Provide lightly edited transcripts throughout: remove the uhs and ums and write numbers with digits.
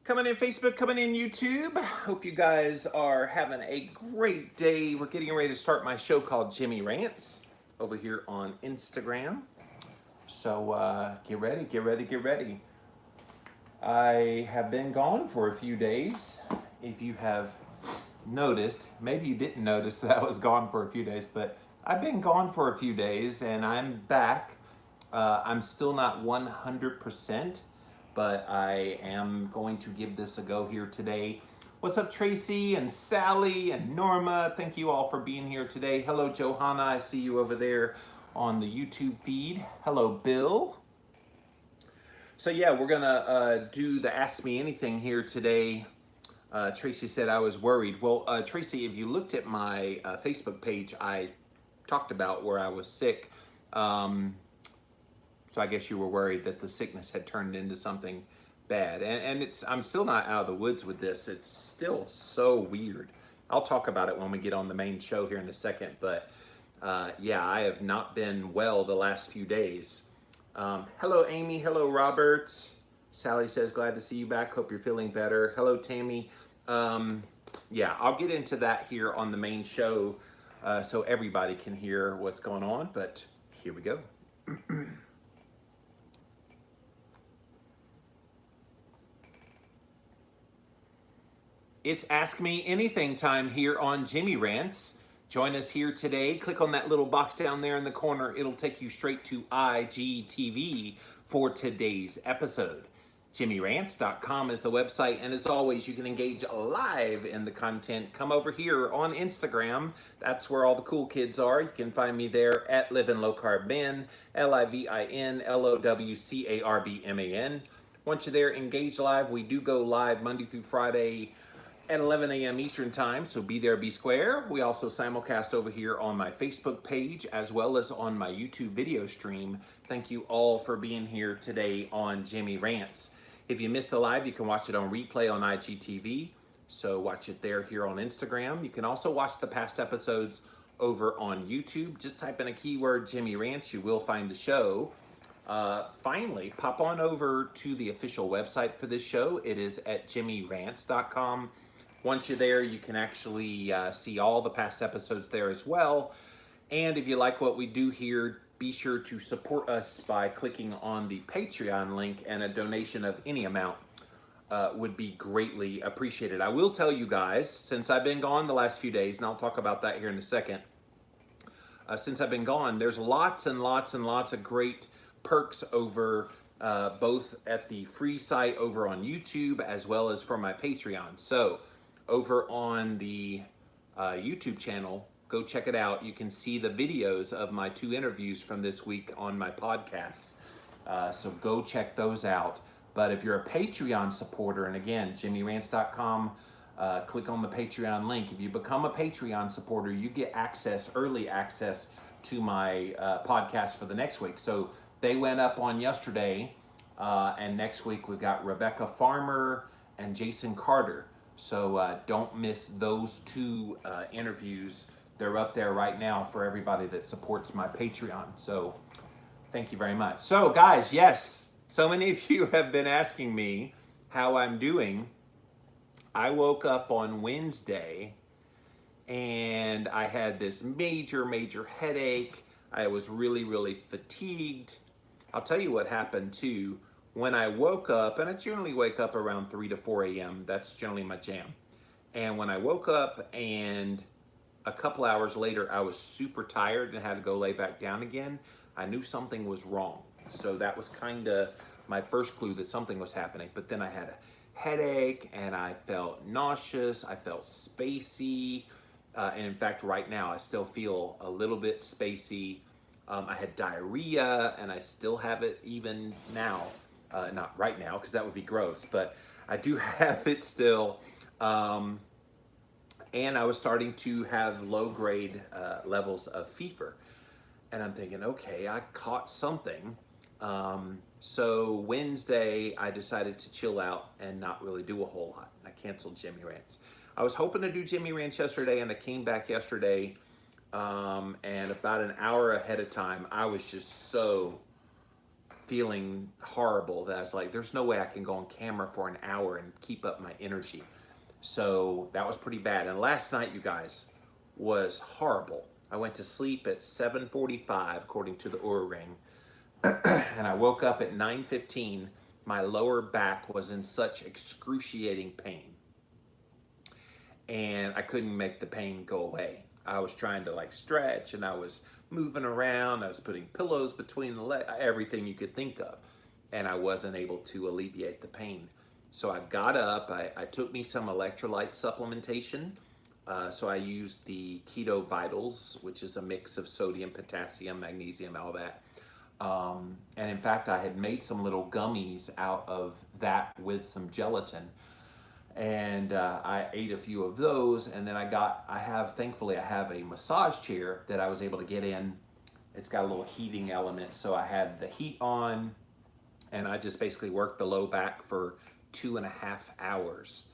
Coming in Facebook, coming in YouTube. Hope you guys are having a great day. We're getting ready to start my show called Jimmy Rants over here on Instagram. So get ready, get ready, get ready. I have been gone for a few days. If you have noticed, maybe you didn't notice that I was gone for a few days, but I've been gone for a few days and I'm back. I'm still not 100%, but I am going to give this a go here today. What's up, Tracy and Sally and Norma? Thank you all for being here today. Hello, Johanna. I see you over there on the YouTube feed. Hello, Bill. So yeah, we're gonna do the Ask Me Anything here today. Tracy said I was worried. Well, Tracy, if you looked at my Facebook page, I talked about where I was sick. So I guess you were worried that the sickness had turned into something bad. And I'm still not out of the woods with this. It's still so weird. I'll talk about it when we get on the main show here in a second. But yeah, I have not been well the last few days. Hello, Amy. Hello, Robert. Sally says, glad to see you back. Hope you're feeling better. Hello, Tammy. Yeah, I'll get into that here on the main show so everybody can hear what's going on. But here we go. It's Ask Me Anything time here on Jimmy Rants. Join us here today. Click on that little box down there in the corner. It'll take you straight to IGTV for today's episode. JimmyRants.com is the website, and as always, you can engage live in the content. Come over here on Instagram. That's where all the cool kids are. You can find me there at Livin' Low Carb Man, LIVINLOWCARBMAN. Once you're there, engage live. We do go live Monday through Friday at 11 a.m. Eastern Time, so be there, be square. We also simulcast over here on my Facebook page as well as on my YouTube video stream. Thank you all for being here today on Jimmy Rants. If you missed the live, you can watch it on replay on IGTV, so watch it there here on Instagram. You can also watch the past episodes over on YouTube. Just type in a keyword, Jimmy Rants, you will find the show. Finally, pop on over to the official website for this show. It is at JimmyRants.com. Once you're there, you can actually see all the past episodes there as well. And if you like what we do here, be sure to support us by clicking on the Patreon link, and a donation of any amount would be greatly appreciated. I will tell you guys, since I've been gone the last few days, and I'll talk about that here in a second, since I've been gone, there's lots and lots and lots of great perks over both at the free site over on YouTube as well as for my Patreon. So over on the YouTube channel, go check it out. You can see the videos of my 2 interviews from this week on my podcasts. So go check those out. But if you're a Patreon supporter, and again, JimmyRants.com, click on the Patreon link. If you become a Patreon supporter, you get early access to my podcast for the next week. So they went up on yesterday, and next week we've got Rebecca Farmer and Jason Carter. So don't miss those 2 interviews. They're up there right now for everybody that supports my Patreon. So thank you very much. So guys, yes, so many of you have been asking me how I'm doing. I woke up on Wednesday and I had this major headache. I was really fatigued. I'll tell you what happened too. When I woke up, and I generally wake up around 3 to 4 a.m., that's generally my jam. And when I woke up and a couple hours later, I was super tired and had to go lay back down again, I knew something was wrong. So that was kind of my first clue that something was happening. But then I had a headache and I felt nauseous, I felt spacey. And in fact, right now, I still feel a little bit spacey. I had diarrhea and I still have it even now. Not right now, because that would be gross, but I do have it still. And I was starting to have low-grade levels of fever. And I'm thinking, okay, I caught something. So Wednesday, I decided to chill out and not really do a whole lot. I canceled Jimmy Rants. I was hoping to do Jimmy Rants yesterday, and I came back yesterday, and about an hour ahead of time, I was just so feeling horrible that I was like, there's no way I can go on camera for an hour and keep up my energy. So that was pretty bad. And last night, you guys, was horrible. I went to sleep at 7:45 according to the Oura Ring, and I woke up at 9:15. My lower back was in such excruciating pain, and I couldn't make the pain go away. I was trying to like stretch, and I was moving around. I was putting pillows between the legs, everything you could think of, and I wasn't able to alleviate the pain. So I got up. I took me some electrolyte supplementation. So I used the Keto Vitals, which is a mix of sodium, potassium, magnesium, all that. And in fact, I had made some little gummies out of that with some gelatin. And I ate a few of those, and then thankfully I have a massage chair that I was able to get in. It's got a little heating element, so I had the heat on, and I just basically worked the low back for 2.5 hours,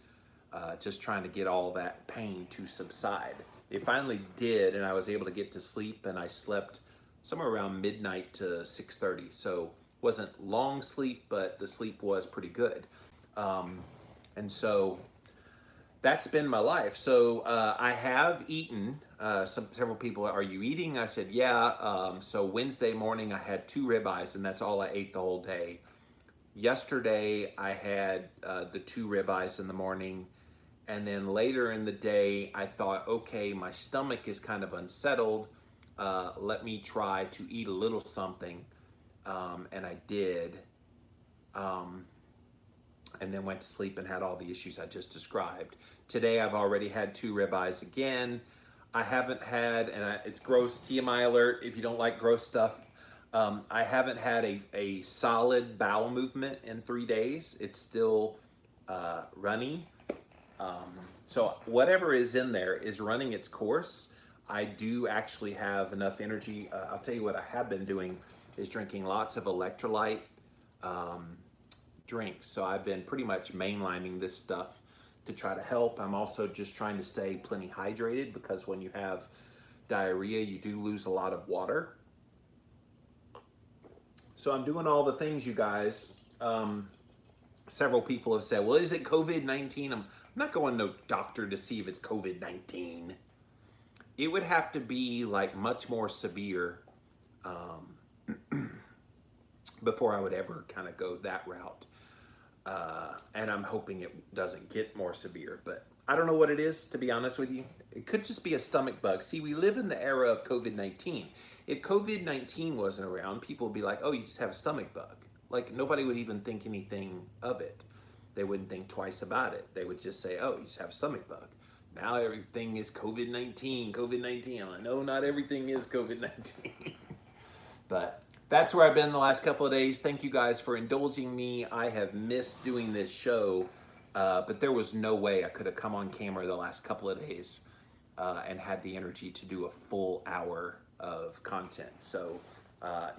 just trying to get all that pain to subside. It finally did, and I was able to get to sleep, and I slept somewhere around midnight to 6:30. So wasn't long sleep, but the sleep was pretty good. And so that's been my life. So I have eaten. Several people, are you eating? I said, yeah. So Wednesday morning I had 2 ribeyes, and that's all I ate the whole day. Yesterday I had the 2 ribeyes in the morning, and then later in the day I thought, okay, my stomach is kind of unsettled. Let me try to eat a little something, and I did. And then went to sleep and had all the issues I just described. Today I've already had 2 ribeyes again. I haven't had, and it's gross, TMI alert if you don't like gross stuff, I haven't had a solid bowel movement in 3 days. It's still runny. So whatever is in there is running its course. I do actually have enough energy. I'll tell you what I have been doing is drinking lots of electrolyte drinks. So I've been pretty much mainlining this stuff to try to help. I'm also just trying to stay plenty hydrated, because when you have diarrhea, you do lose a lot of water. So I'm doing all the things, you guys. Several people have said, well, is it COVID-19? I'm not going to no doctor to see if it's COVID-19. It would have to be like much more severe before I would ever kind of go that route. And I'm hoping it doesn't get more severe, but I don't know what it is, to be honest with you. It could just be a stomach bug. See, we live in the era of COVID-19. If COVID-19 wasn't around, people would be like, oh, you just have a stomach bug. Like, nobody would even think anything of it. They wouldn't think twice about it. They would just say, oh, you just have a stomach bug. Now everything is COVID-19, COVID-19. I know not everything is COVID-19. But that's where I've been the last couple of days. Thank you guys for indulging me. I have missed doing this show, but there was no way I could have come on camera the last couple of days and had the energy to do a full hour of content. So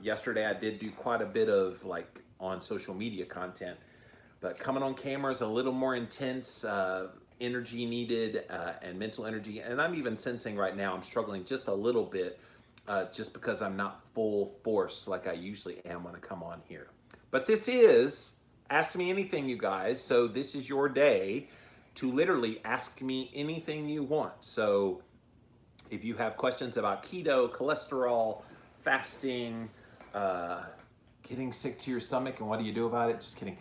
yesterday I did do quite a bit of like on social media content, but coming on camera is a little more intense, energy needed, and mental energy. And I'm even sensing right now I'm struggling just a little bit, just because I'm not full force like I usually am when I come on here. But this is Ask Me Anything, you guys. So this is your day to literally ask me anything you want. So if you have questions about keto, cholesterol, fasting, getting sick to your stomach and what do you do about it? Just kidding.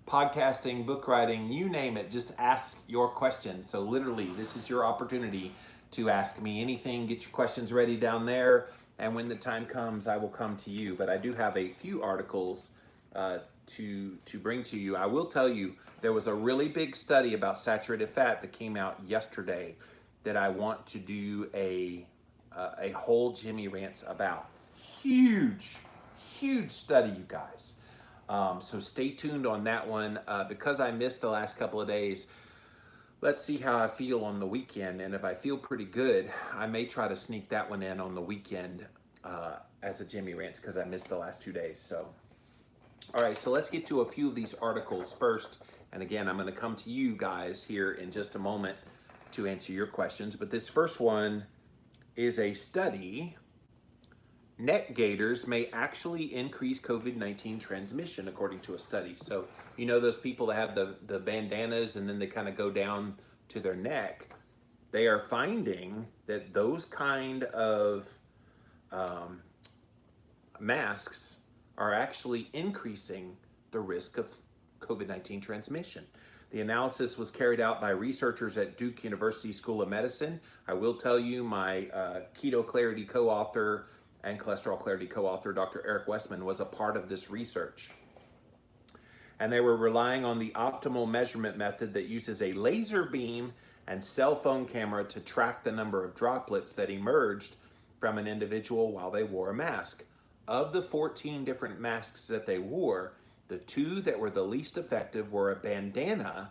Podcasting, book writing, you name it, just ask your questions. So literally, this is your opportunity to ask me anything. Get your questions ready down there, and when the time comes, I will come to you. But I do have a few articles to bring to you. I will tell you, there was a really big study about saturated fat that came out yesterday that I want to do a whole Jimmy Rants about. Huge study, you guys. So stay tuned on that one. Because I missed the last couple of days, let's see how I feel on the weekend. And if I feel pretty good, I may try to sneak that one in on the weekend as a Jimmy Rants, because I missed the last 2 days. So, all right, so let's get to a few of these articles first. And again, I'm going to come to you guys here in just a moment to answer your questions. But this first one is a study neck gaiters may actually increase COVID-19 transmission, according to a study. So, you know, those people that have the bandanas and then they kind of go down to their neck, they are finding that those kind of masks are actually increasing the risk of COVID-19 transmission. The analysis was carried out by researchers at Duke University School of Medicine. I will tell you, my Keto Clarity co-author and Cholesterol Clarity co-author, Dr. Eric Westman, was a part of this research. And they were relying on the optimal measurement method that uses a laser beam and cell phone camera to track the number of droplets that emerged from an individual while they wore a mask. Of the 14 different masks that they wore, the two that were the least effective were a bandana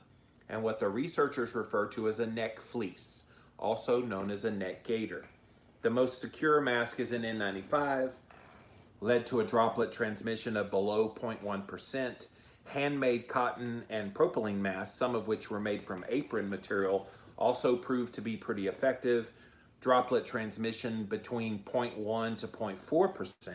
and what the researchers refer to as a neck fleece, also known as a neck gaiter. The most secure mask is an N95, led to a droplet transmission of below 0.1%. Handmade cotton and propylene masks, some of which were made from apron material, also proved to be pretty effective. Droplet transmission between 0.1 to 0.4%.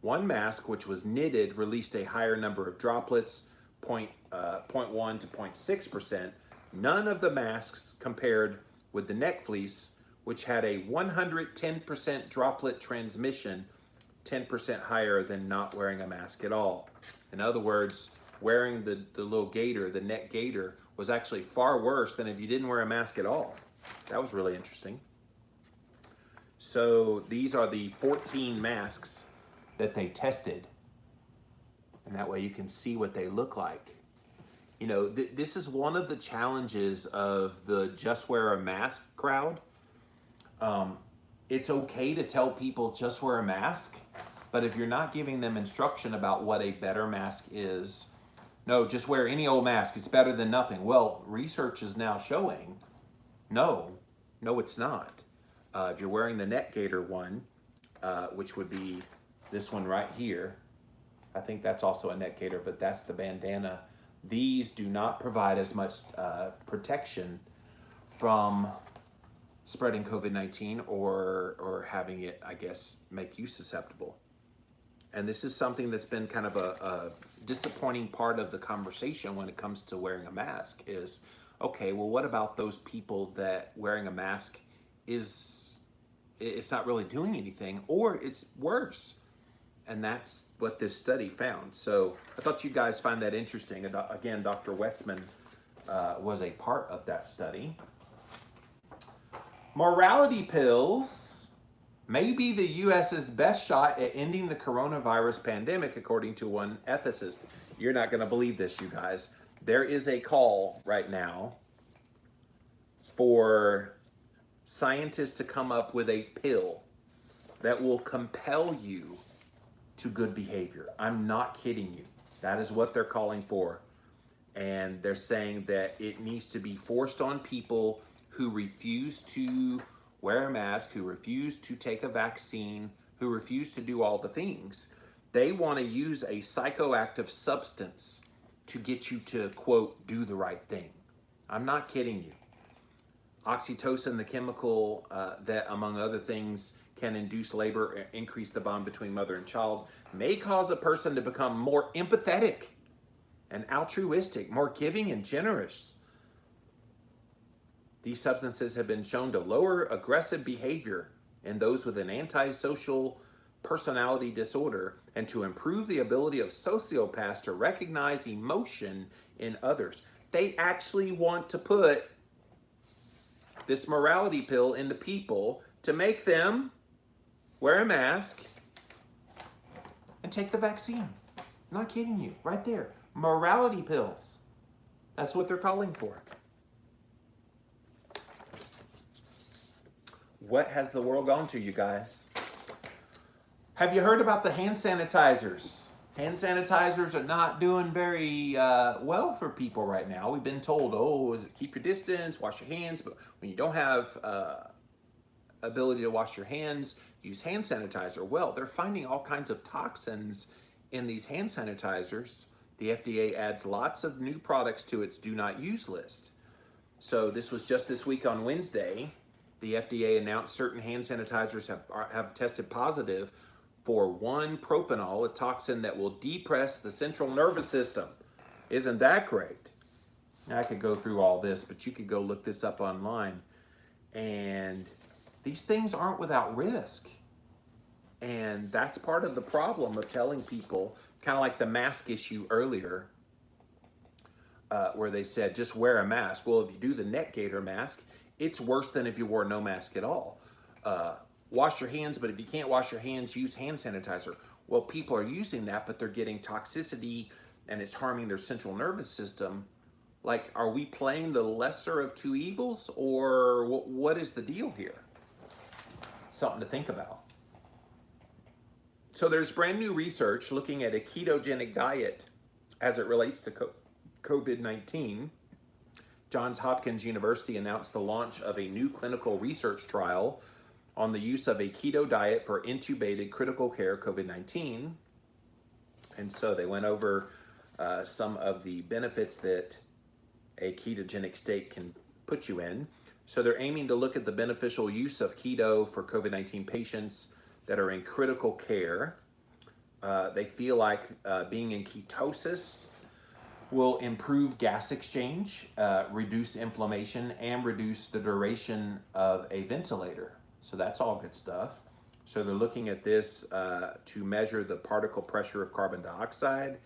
One mask, which was knitted, released a higher number of droplets, 0.1 to 0.6%. None of the masks compared with the neck fleece, which had a 110% droplet transmission, 10% higher than not wearing a mask at all. In other words, wearing the little gaiter, the neck gaiter, was actually far worse than if you didn't wear a mask at all. That was really interesting. So these are the 14 masks that they tested, and that way you can see what they look like. You know, this is one of the challenges of the just wear a mask crowd. It's okay to tell people just wear a mask, but if you're not giving them instruction about what a better mask is, no, just wear any old mask, it's better than nothing. Well, research is now showing, no, it's not. If you're wearing the neck gaiter one, which would be this one right here, I think that's also a neck gaiter, but that's the bandana. These do not provide as much protection from spreading COVID-19 or having it, I guess, make you susceptible. And this is something that's been kind of a disappointing part of the conversation when it comes to wearing a mask is, okay, well, what about those people that wearing a mask it's not really doing anything, or it's worse? And that's what this study found. So I thought you guys find that interesting. And again, Dr. Westman was a part of that study. Morality pills may be the U.S.'s best shot at ending the coronavirus pandemic, according to one ethicist. You're not going to believe this, you guys. There is a call right now for scientists to come up with a pill that will compel you to good behavior. I'm not kidding you. That is what they're calling for. And they're saying that it needs to be forced on people who refuse to wear a mask, who refuse to take a vaccine, who refuse to do all the things. They want to use a psychoactive substance to get you to, quote, do the right thing. I'm not kidding you. Oxytocin, the chemical that, among other things, can induce labor, increase the bond between mother and child, may cause a person to become more empathetic and altruistic, more giving and generous. These substances have been shown to lower aggressive behavior in those with an antisocial personality disorder and to improve the ability of sociopaths to recognize emotion in others. They actually want to put this morality pill into people to make them wear a mask and take the vaccine. I'm not kidding you, right there. Morality pills. That's what they're calling for. What has the world gone to, you guys? Have you heard about the hand sanitizers? Hand sanitizers are not doing very well for people right now. We've been told, keep your distance, wash your hands, but when you don't have ability to wash your hands, use hand sanitizer. Well, they're finding all kinds of toxins in these hand sanitizers. The FDA adds lots of new products to its do not use list. So this was just this week on Wednesday. The FDA announced certain hand sanitizers have tested positive for one propanol, a toxin that will depress the central nervous system. Isn't that great? I could go through all this, but you could go look this up online. And these things aren't without risk. And that's part of the problem of telling people, kind of like the mask issue earlier, where they said just wear a mask. Well, if you do the neck gaiter mask, it's worse than if you wore no mask at all. Wash your hands, but if you can't wash your hands, use hand sanitizer. Well, people are using that, but they're getting toxicity and it's harming their central nervous system. Like, are we playing the lesser of two evils, or what is the deal here? Something to think about. So there's brand new research looking at a ketogenic diet as it relates to COVID-19. Johns Hopkins University announced the launch of a new clinical research trial on the use of a keto diet for intubated critical care COVID-19. And so they went over some of the benefits that a ketogenic state can put you in. So they're aiming to look at the beneficial use of keto for COVID-19 patients that are in critical care. They feel like being in ketosis will improve gas exchange, reduce inflammation, and reduce the duration of a ventilator. So that's all good stuff. So they're looking at this to measure the particle pressure of carbon dioxide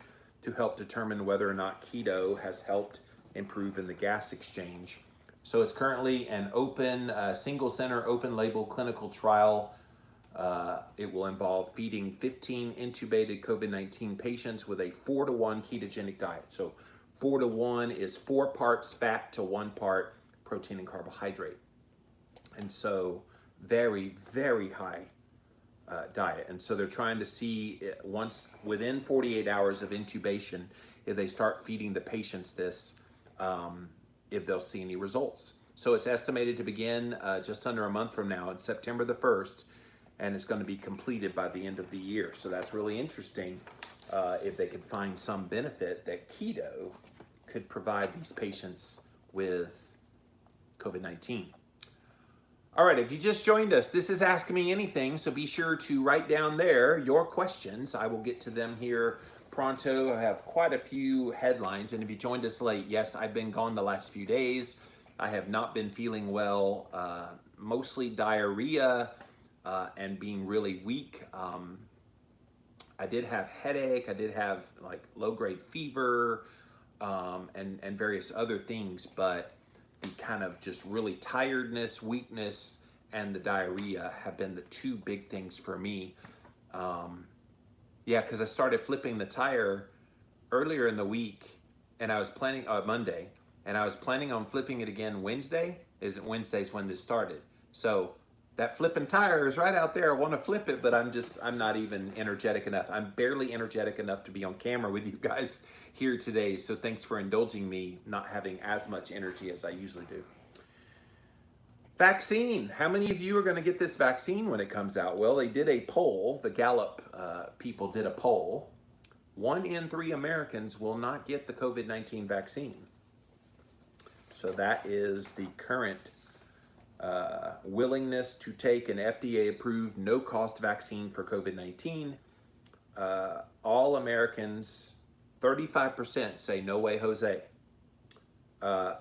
to help determine whether or not keto has helped improve in the gas exchange. So it's currently an open, single center, open label clinical trial. It will involve feeding 15 intubated COVID-19 patients with a 4-to-1 ketogenic diet. So 4-to-1 is 4 parts fat to 1 part protein and carbohydrate. And so very, very high diet. And so they're trying to see once within 48 hours of intubation, if they start feeding the patients this, if they'll see any results. So it's estimated to begin just under a month from now, on September the 1st, and it's going to be completed by the end of the year. So that's really interesting if they could find some benefit that keto could provide these patients with COVID-19. All right, if you just joined us, this is Ask Me Anything, so be sure to write down there your questions. I will get to them here pronto. I have quite a few headlines, and if you joined us late, yes, I've been gone the last few days. I have not been feeling well, mostly diarrhea and being really weak. I did have headache, I did have like low-grade fever and various other things, but the kind of just really tiredness, weakness, and the diarrhea have been the two big things for me. Yeah, because I started flipping the tire earlier in the week, and I was planning Monday, and I was planning on flipping it again Wednesday. Wednesday's when this started. So that flipping tire is right out there. I want to flip it, but I'm not even energetic enough. I'm barely energetic enough to be on camera with you guys here today. So thanks for indulging me not having as much energy as I usually do. Vaccine. How many of you are going to get this vaccine when it comes out? Well, they did a poll. The Gallup people did a poll. 1 in 3 Americans will not get the COVID-19 vaccine. So that is the current willingness to take an FDA-approved no-cost vaccine for COVID-19. All Americans, 35% say no way, Jose.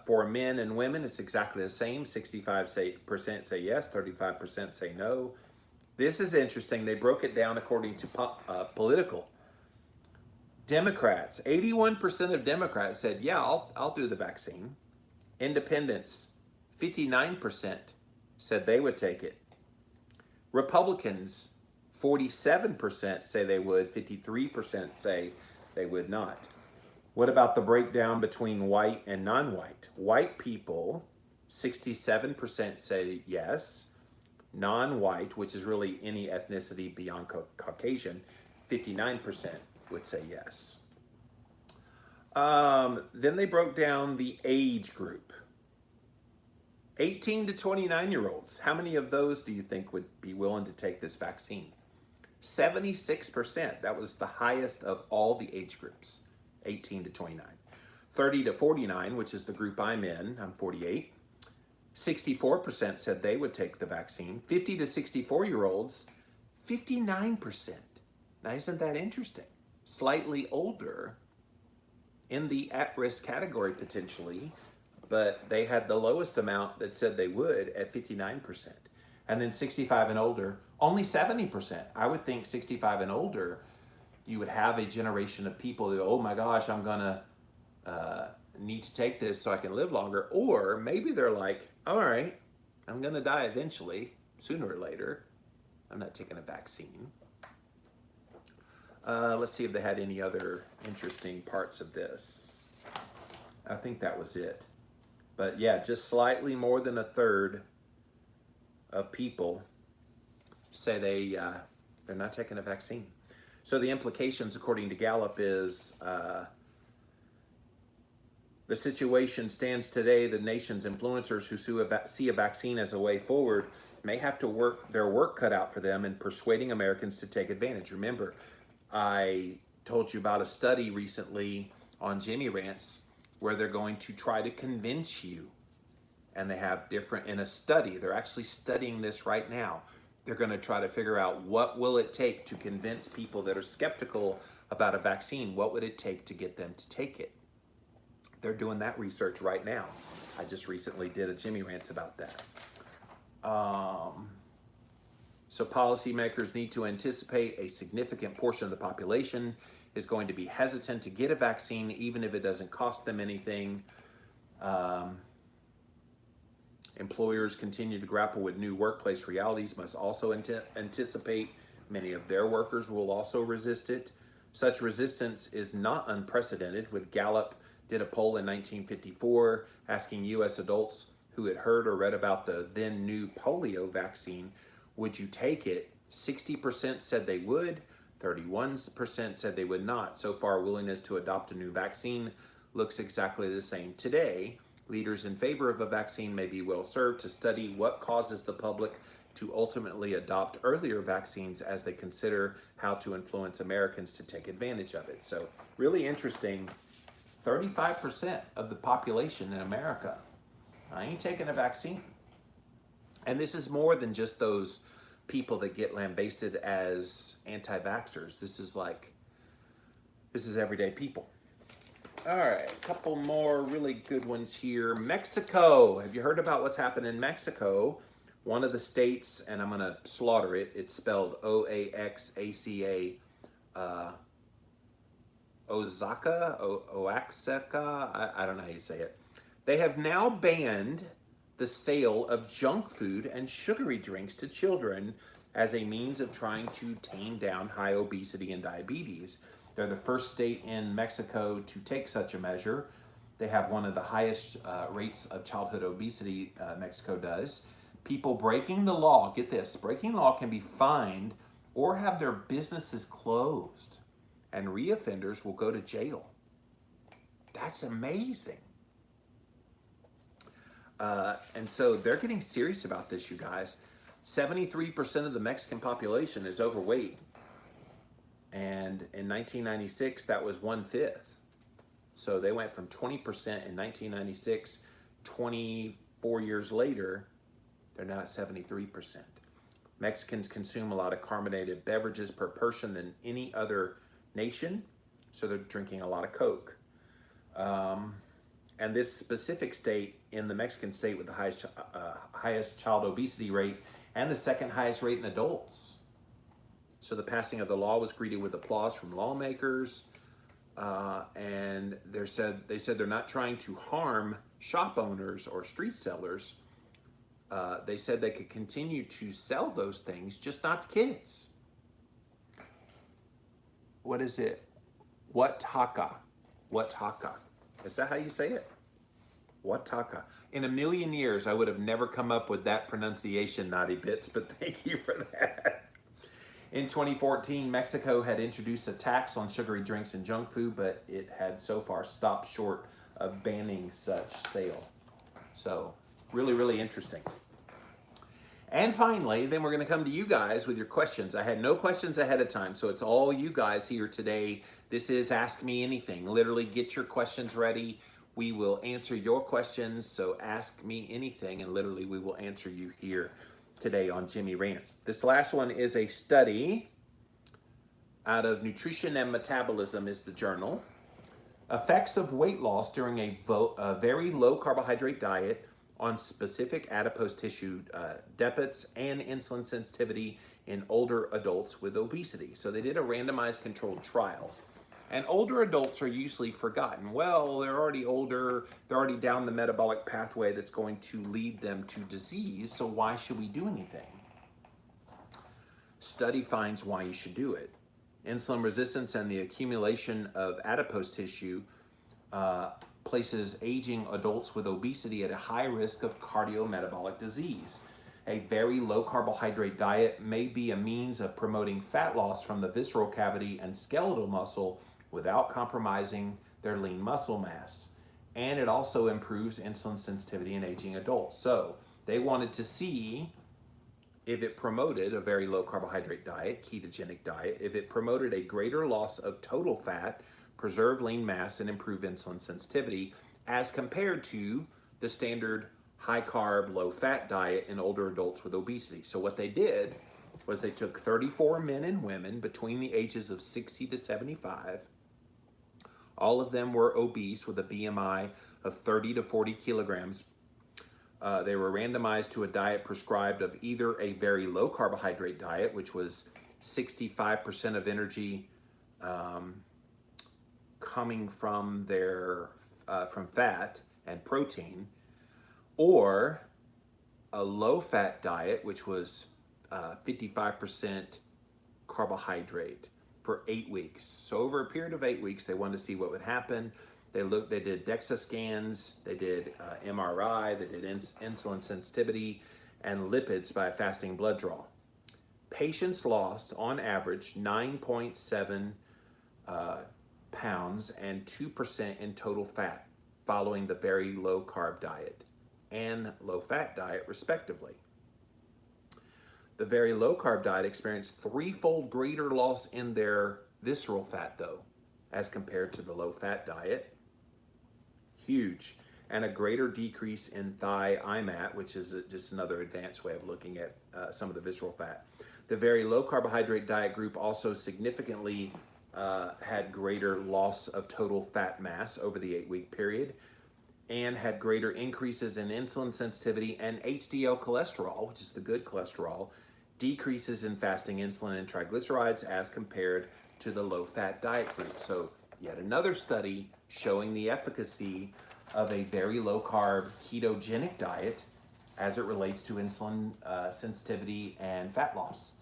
For men and women, it's exactly the same. 65% say yes, 35% say no. This is interesting. They broke it down according to political. Democrats, 81% of Democrats said, yeah, I'll do the vaccine. Independents, 59% said they would take it. Republicans, 47% say they would, 53% say they would not. What about the breakdown between white and non-white? White people, 67% say yes. Non-white, which is really any ethnicity beyond Caucasian, 59% would say yes. Then they broke down the age group. 18 to 29-year-olds. How many of those do you think would be willing to take this vaccine? 76%. That was the highest of all the age groups. 18 to 29. 30 to 49, which is the group I'm in, I'm 48, 64% said they would take the vaccine. 50 to 64-year-olds, 59%. Now, isn't that interesting? Slightly older in the at-risk category potentially, but they had the lowest amount that said they would at 59%. And then 65 and older, only 70%. I would think 65 and older, you would have a generation of people that, oh my gosh, I'm gonna need to take this so I can live longer. Or maybe they're like, all right, I'm gonna die eventually, sooner or later. I'm not taking a vaccine. Let's see if they had any other interesting parts of this. I think that was it. But yeah, just slightly more than a third of people say they're not taking a vaccine. So the implications, according to Gallup, is the situation stands today. The nation's influencers who see a vaccine as a way forward may have to work their work cut out for them in persuading Americans to take advantage. Remember, I told you about a study recently on Jimmy RANTS where they're going to try to convince you, and they have different, in a study, they're actually studying this right now. They're going to try to figure out what will it take to convince people that are skeptical about a vaccine. What would it take to get them to take it? They're doing that research right now. I just recently did a Jimmy RANTS about that. So policymakers need to anticipate a significant portion of the population is going to be hesitant to get a vaccine, even if it doesn't cost them anything. Employers continue to grapple with new workplace realities, must also anticipate many of their workers will also resist it. Such resistance is not unprecedented. When Gallup did a poll in 1954 asking U.S. adults who had heard or read about the then new polio vaccine, would you take it? 60% said they would, 31% said they would not. So far, willingness to adopt a new vaccine looks exactly the same today. Leaders in favor of a vaccine may be well served to study what causes the public to ultimately adopt earlier vaccines as they consider how to influence Americans to take advantage of it. So really interesting, 35% of the population in America, I ain't taking a vaccine. And this is more than just those people that get lambasted as anti-vaxxers. This is everyday people. All right, a couple more really good ones here. Mexico. Have you heard about what's happened in Mexico? One of the states, and I'm going to slaughter it. It's spelled Oaxaca, Oaxaca. I don't know how you say it. They have now banned the sale of junk food and sugary drinks to children as a means of trying to tame down high obesity and diabetes. They're the first state in Mexico to take such a measure. They have one of the highest rates of childhood obesity, Mexico does. People breaking the law, get this, breaking the law can be fined or have their businesses closed, and reoffenders will go to jail. That's amazing. And so they're getting serious about this, you guys. 73% of the Mexican population is overweight. And in 1996, that was 1/5. So they went from 20% in 1996, 24 years later, they're now at 73%. Mexicans consume a lot of carbonated beverages per person than any other nation, so they're drinking a lot of Coke. And this specific state in the Mexican state with the highest child obesity rate and the second highest rate in adults. So the passing of the law was greeted with applause from lawmakers, and they said they're not trying to harm shop owners or street sellers. They said they could continue to sell those things, just not to kids. What is it? Oaxaca. Oaxaca. Is that how you say it? Oaxaca. In a million years, I would have never come up with that pronunciation, Naughty Bits, but thank you for that. In 2014, Mexico had introduced a tax on sugary drinks and junk food, but it had so far stopped short of banning such sale. So, really, really interesting. And finally, then we're going to come to you guys with your questions. I had no questions ahead of time, so it's all you guys here today. This is Ask Me Anything. Literally, get your questions ready. We will answer your questions, so ask me anything, and literally we will answer you here. today on Jimmy Rants. This last one is a study out of Nutrition and Metabolism is the journal. Effects of weight loss during a very low carbohydrate diet on specific adipose tissue deposits and insulin sensitivity in older adults with obesity. So they did a randomized controlled trial. And older adults are usually forgotten. Well, they're already older, they're already down the metabolic pathway that's going to lead them to disease, so why should we do anything? Study finds why you should do it. Insulin resistance and the accumulation of adipose tissue places aging adults with obesity at a high risk of cardiometabolic disease. A very low carbohydrate diet may be a means of promoting fat loss from the visceral cavity and skeletal muscle without compromising their lean muscle mass. And it also improves insulin sensitivity in aging adults. So they wanted to see if it promoted a very low carbohydrate diet, ketogenic diet, if it promoted a greater loss of total fat, preserve lean mass, and improve insulin sensitivity as compared to the standard high carb, low fat diet in older adults with obesity. So what they did was they took 34 men and women between the ages of 60 to 75. All of them were obese with a BMI of 30 to 40 kilograms. They were randomized to a diet prescribed of either a very low carbohydrate diet, which was 65% of energy coming from from fat and protein, or a low fat diet, which was 55% carbohydrate for 8 weeks. So over a period of 8 weeks, they wanted to see what would happen. They did DEXA scans, they did MRI, they did insulin sensitivity and lipids by a fasting blood draw. Patients lost on average 9.7 pounds and 2% in total fat following the very low carb diet and low fat diet respectively. The very low carb diet experienced threefold greater loss in their visceral fat though, as compared to the low fat diet. Huge. And a greater decrease in thigh IMAT, which is just another advanced way of looking at some of the visceral fat. The very low carbohydrate diet group also significantly had greater loss of total fat mass over the 8-week period, and had greater increases in insulin sensitivity and HDL cholesterol, which is the good cholesterol, decreases in fasting insulin and triglycerides as compared to the low fat diet group. So yet another study showing the efficacy of a very low carb ketogenic diet as it relates to insulin sensitivity and fat loss.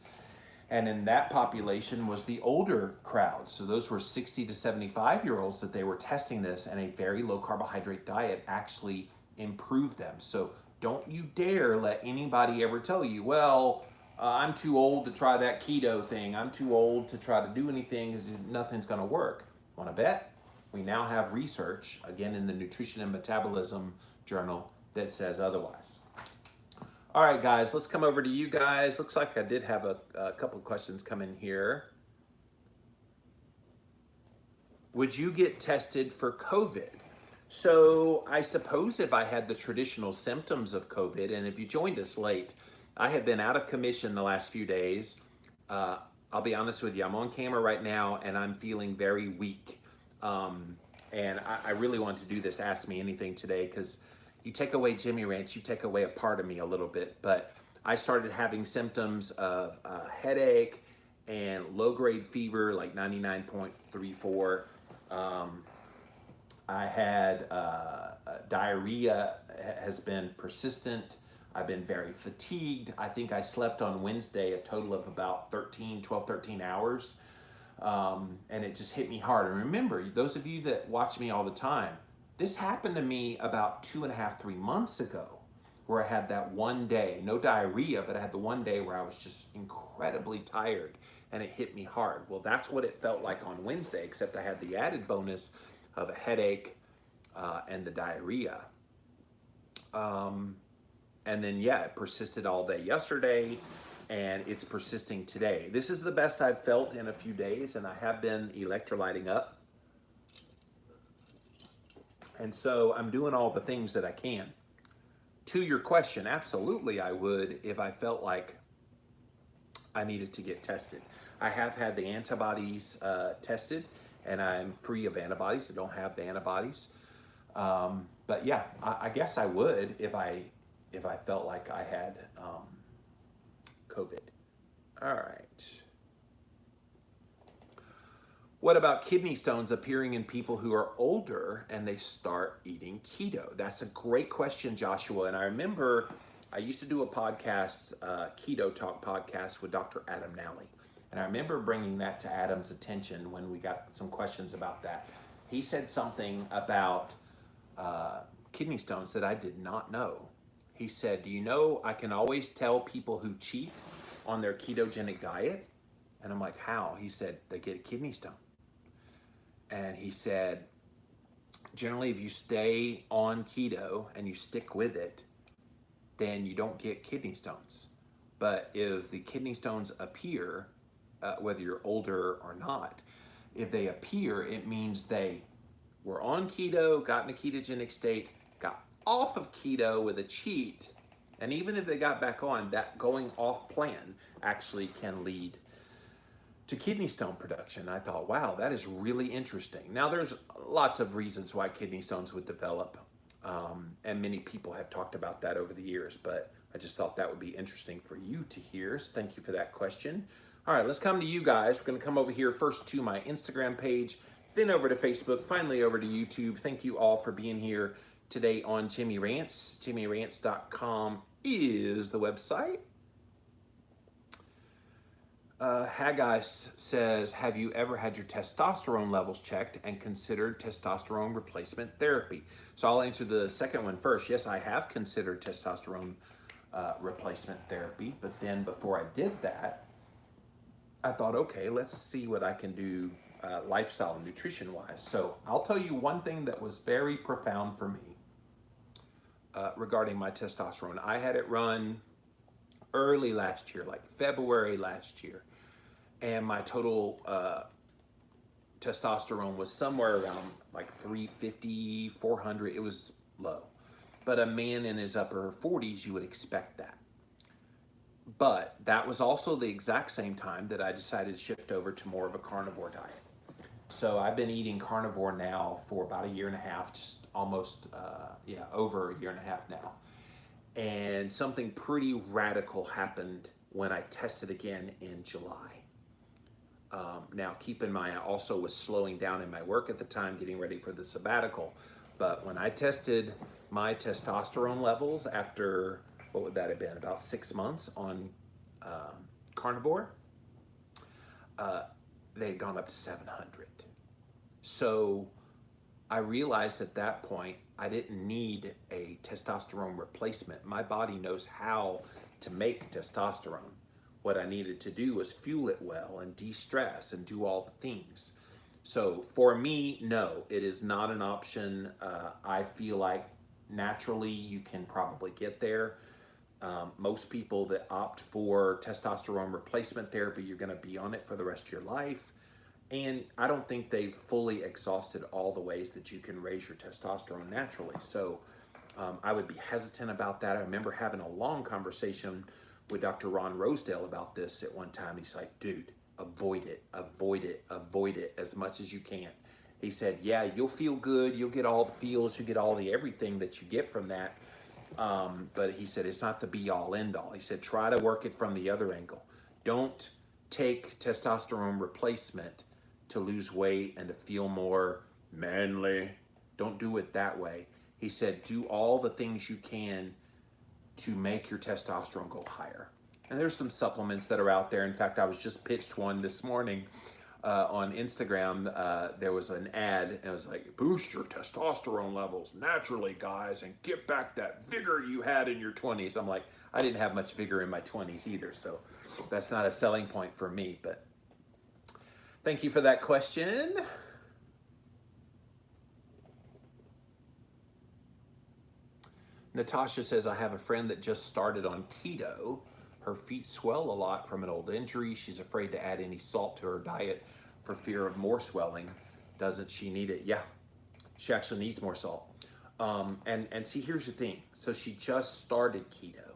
And in that population was the older crowd. So those were 60 to 75-year-olds that they were testing this, and a very low carbohydrate diet actually improved them. So don't you dare let anybody ever tell you, well, I'm too old to try that keto thing. I'm too old to try to do anything because nothing's gonna work. Wanna bet? We now have research, again in the Nutrition and Metabolism journal, that says otherwise. All right, guys, let's come over to you guys. Looks like I did have a couple of questions come in here. Would you get tested for COVID? So I suppose if I had the traditional symptoms of COVID, and if you joined us late, I have been out of commission the last few days. I'll be honest with you, I'm on camera right now and I'm feeling very weak. And I really want to do this Ask Me Anything today, because you take away Jimmy Rants, you take away a part of me a little bit. But I started having symptoms of headache and low-grade fever, like 99.34. I had diarrhea has been persistent. I've been very fatigued. I think I slept on Wednesday a total of about 12, 13 hours. And it just hit me hard. And remember, those of you that watch me all the time, this happened to me about 2.5, 3 months ago, where I had that one day, no diarrhea, but I had the one day where I was just incredibly tired and it hit me hard. Well, that's what it felt like on Wednesday, except I had the added bonus of a headache and the diarrhea. And then, yeah, it persisted all day yesterday, and it's persisting today. This is the best I've felt in a few days, and I have been electrolyting up. And so I'm doing all the things that I can. To your question, absolutely I would if I felt like I needed to get tested. I have had the antibodies tested, and I'm free of antibodies. I don't have the antibodies. But yeah, I guess I would if I felt like I had COVID. All right. What about kidney stones appearing in people who are older and they start eating keto? That's a great question, Joshua. And I remember I used to do a podcast, Keto Talk podcast with Dr. Adam Nally. And I remember bringing that to Adam's attention when we got some questions about that. He said something about kidney stones that I did not know. He said, do you know I can always tell people who cheat on their ketogenic diet? And I'm like, how? He said, they get a kidney stone. And he said, generally, if you stay on keto and you stick with it, then you don't get kidney stones. But if the kidney stones appear, whether you're older or not, if they appear, it means they were on keto, got in a ketogenic state, got off of keto with a cheat, and even if they got back on, that going off plan actually can lead to kidney stone production. I thought, wow, that is really interesting. Now, there's lots of reasons why kidney stones would develop, and many people have talked about that over the years, but I just thought that would be interesting for you to hear. So thank you for that question. All right, let's come to you guys. We're going to come over here first to my Instagram page, then over to Facebook, finally over to YouTube. Thank you all for being here today on Jimmy Rants. JimmyRants.com is the website. Haggai says, have you ever had your testosterone levels checked and considered testosterone replacement therapy? So I'll answer the second one first. Yes, I have considered testosterone replacement therapy, but then before I did that, I thought, okay, let's see what I can do lifestyle and nutrition wise. So I'll tell you one thing that was very profound for me regarding my testosterone. I had it run early last year, like February last year. And my total testosterone was somewhere around like 350, 400. It was low. But a man in his upper 40s, you would expect that. But that was also the exact same time that I decided to shift over to more of a carnivore diet. So I've been eating carnivore now for about a year and a half, just almost, over a year and a half now. And something pretty radical happened when I tested again in July. Now, keep in mind, I also was slowing down in my work at the time, getting ready for the sabbatical. But when I tested my testosterone levels after, what would that have been, about 6 months on carnivore, they had gone up to 700. So I realized at that point, I didn't need a testosterone replacement. My body knows how to make testosterone. What I needed to do was fuel it well and de-stress and do all the things. So for me, no, it is not an option. I feel like naturally you can probably get there. Most people that opt for testosterone replacement therapy, you're gonna be on it for the rest of your life. And I don't think they've fully exhausted all the ways that you can raise your testosterone naturally. So I would be hesitant about that. I remember having a long conversation with Dr. Ron Rosedale about this at one time. He's like, dude, avoid it, avoid it, avoid it as much as you can. He said, yeah, you'll feel good. You'll get all the feels. You get all the everything that you get from that. But he said, it's not the be all end all. He said, try to work it from the other angle. Don't take testosterone replacement to lose weight and to feel more manly. Don't do it that way. He said, do all the things you can to make your testosterone go higher. And there's some supplements that are out there. In fact, I was just pitched one this morning on Instagram. There was an ad, and it was like, boost your testosterone levels naturally, guys, and get back that vigor you had in your 20s. I'm like, I didn't have much vigor in my 20s either, so that's not a selling point for me. But thank you for that question. Natasha says, I have a friend that just started on keto. Her feet swell a lot from an old injury. She's afraid to add any salt to her diet for fear of more swelling. Doesn't she need it? Yeah, she actually needs more salt. And see, here's the thing. So she just started keto.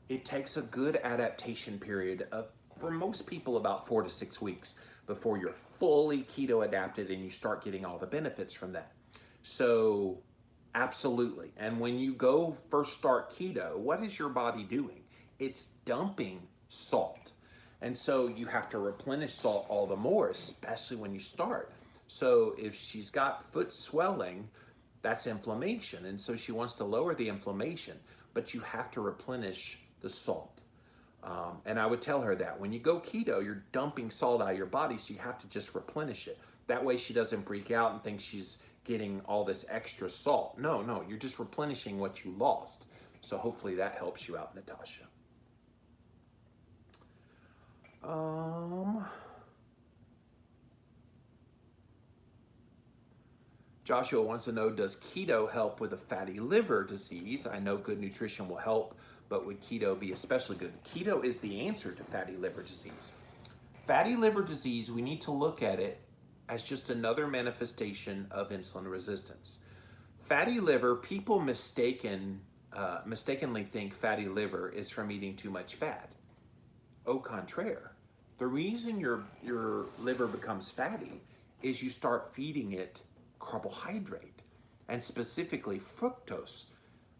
It takes a good adaptation period of, for most people, about 4 to 6 weeks before you're fully keto adapted and you start getting all the benefits from that. So, absolutely. And when you go first start keto, what is your body doing? It's dumping salt. And so you have to replenish salt all the more, especially when you start. So if she's got foot swelling, that's inflammation. And so she wants to lower the inflammation, but you have to replenish the salt. And I would tell her that when you go keto, you're dumping salt out of your body, so you have to just replenish it. That way she doesn't freak out and think she's getting all this extra salt. No, no, you're just replenishing what you lost. So hopefully that helps you out, Natasha. Joshua wants to know, does keto help with a fatty liver disease? I know good nutrition will help, but would keto be especially good? Keto is the answer to fatty liver disease. Fatty liver disease, we need to look at it as just another manifestation of insulin resistance. Fatty liver, people mistakenly think fatty liver is from eating too much fat. Au contraire. The reason your liver becomes fatty is you start feeding it carbohydrate, and specifically fructose.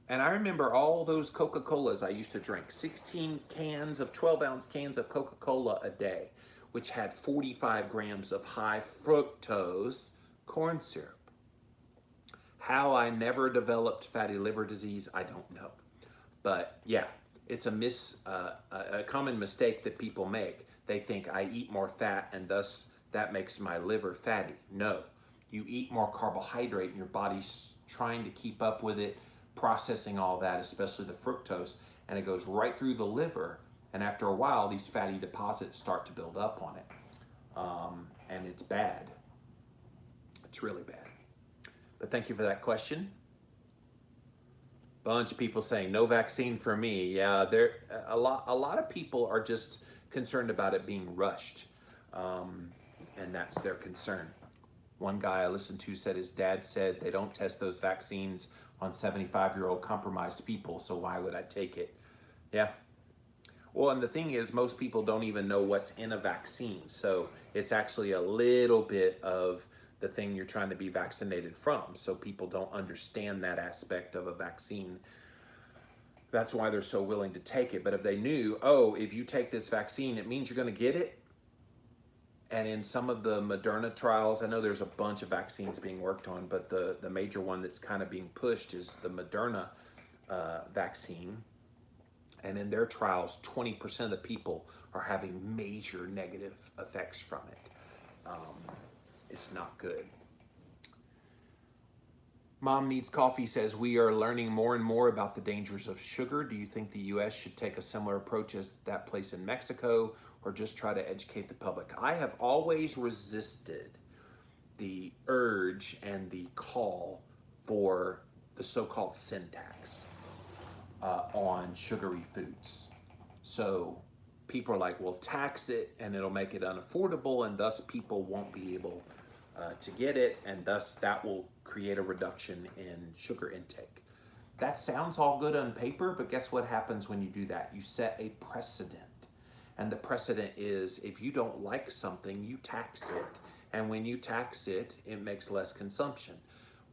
And I remember all those Coca-Colas I used to drink, 16 cans of 12-ounce cans of Coca-Cola a day, which had 45 grams of high fructose corn syrup. How I never developed fatty liver disease, I don't know. But yeah, it's a common mistake that people make. They think I eat more fat and thus that makes my liver fatty. No, you eat more carbohydrate and your body's trying to keep up with it, processing all that, especially the fructose, and it goes right through the liver. And after a while, these fatty deposits start to build up on it. And it's bad. It's really bad. But thank you for that question. Bunch of people saying no vaccine for me. Yeah, there a lot of people are just concerned about it being rushed, and that's their concern. One guy I listened to said his dad said they don't test those vaccines on 75-year-old compromised people, so why would I take it? Yeah. Well, and the thing is, most people don't even know what's in a vaccine, so it's actually a little bit of the thing you're trying to be vaccinated from, so people don't understand that aspect of a vaccine. That's why they're so willing to take it. But if they knew, oh, if you take this vaccine, it means you're going to get it. And in some of the Moderna trials, I know there's a bunch of vaccines being worked on, but the major one that's kind of being pushed is the Moderna vaccine. And in their trials, 20% of the people are having major negative effects from it. It's not good. Mom Needs Coffee says, we are learning more and more about the dangers of sugar. Do you think the U.S. should take a similar approach as that place in Mexico, or just try to educate the public? I have always resisted the urge and the call for the so-called sin tax on sugary foods. So people are like, well, tax it and it'll make it unaffordable, and thus people won't be able to get it, and thus that will create a reduction in sugar intake. That sounds all good on paper, but guess what happens when you do that? You set a precedent. And the precedent is, if you don't like something, you tax it. And when you tax it, it makes less consumption.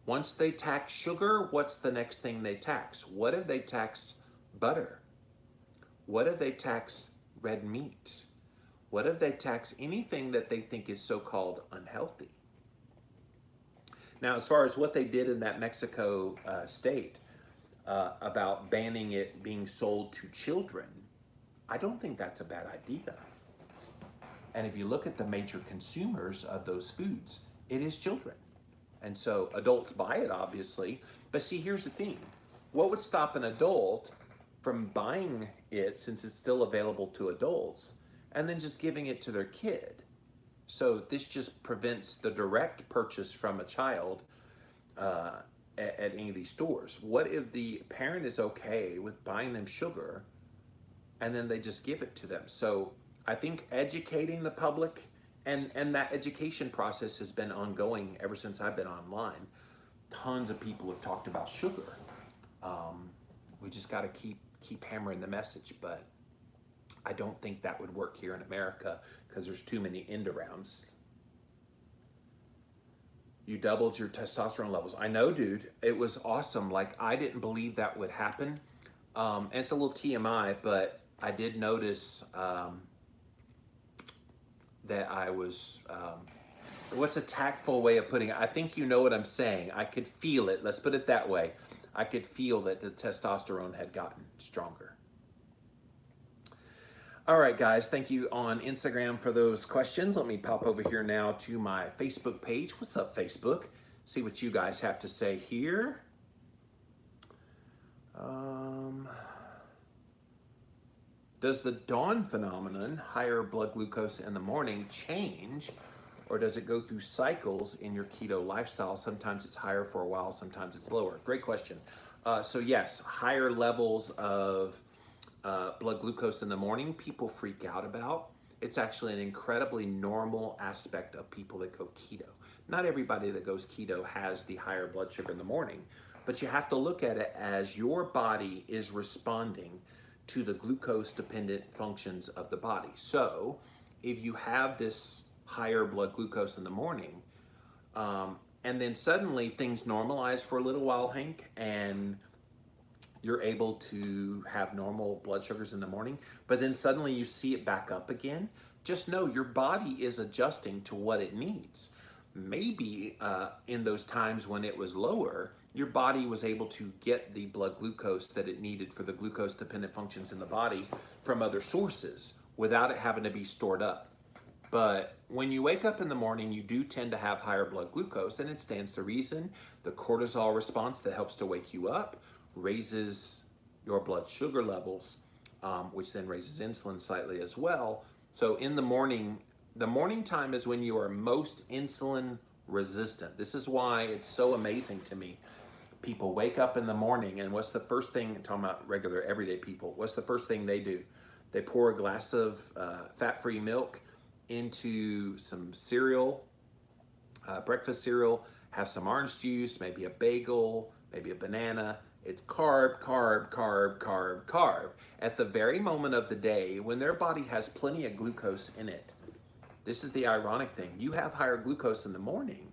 Once they tax sugar, what's the next thing they tax? What if they tax butter? What if they tax red meat? What if they tax anything that they think is so-called unhealthy? Now, as far as what they did in that Mexico state about banning it being sold to children, I don't think that's a bad idea. And if you look at the major consumers of those foods, it is children. And so adults buy it, obviously. But see, here's the thing. What would stop an adult from buying it, since it's still available to adults, and then just giving it to their kid? So this just prevents the direct purchase from a child at any of these stores. What if the parent is okay with buying them sugar and then they just give it to them? So I think educating the public, and that education process has been ongoing ever since I've been online. tons of people have talked about sugar. We just got to keep hammering the message, but I don't think that would work here in America because there's too many end arounds. You doubled your testosterone levels. I know, dude. It was awesome. Like, I didn't believe that would happen. And it's a little TMI, but I did notice that I was, what's a tactful way of putting it? I think you know what I'm saying. I could feel it. Let's put it that way. I could feel that the testosterone had gotten stronger. All right, guys, thank you on Instagram for those questions. Let me pop over here now to my Facebook page. What's up, Facebook? See what you guys have to say here. Does the dawn phenomenon, higher blood glucose in the morning, change, or does it go through cycles in your keto lifestyle? Sometimes it's higher for a while, sometimes it's lower. Great question. So yes, higher levels of blood glucose in the morning, people freak out about. It's actually an incredibly normal aspect of people that go keto. Not everybody that goes keto has the higher blood sugar in the morning, but you have to look at it as your body is responding to the glucose dependent functions of the body. So if you have this higher blood glucose in the morning, and then suddenly things normalize for a little while, Hank, and you're able to have normal blood sugars in the morning, but then suddenly you see it back up again, just know your body is adjusting to what it needs. Maybe in those times when it was lower, your body was able to get the blood glucose that it needed for the glucose dependent functions in the body from other sources without it having to be stored up. But when you wake up in the morning, you do tend to have higher blood glucose, and it stands to reason. The cortisol response that helps to wake you up raises your blood sugar levels, which then raises insulin slightly as well. So in the morning time is when you are most insulin resistant. This is why it's so amazing to me. People wake up in the morning, and what's the first thing, I'm talking about regular everyday people, what's the first thing they do? They pour a glass of fat-free milk into some cereal, breakfast cereal, have some orange juice, maybe a bagel, maybe a banana. It's carb, carb, carb, carb, carb. At the very moment of the day when their body has plenty of glucose in it. This is the ironic thing. You have higher glucose in the morning,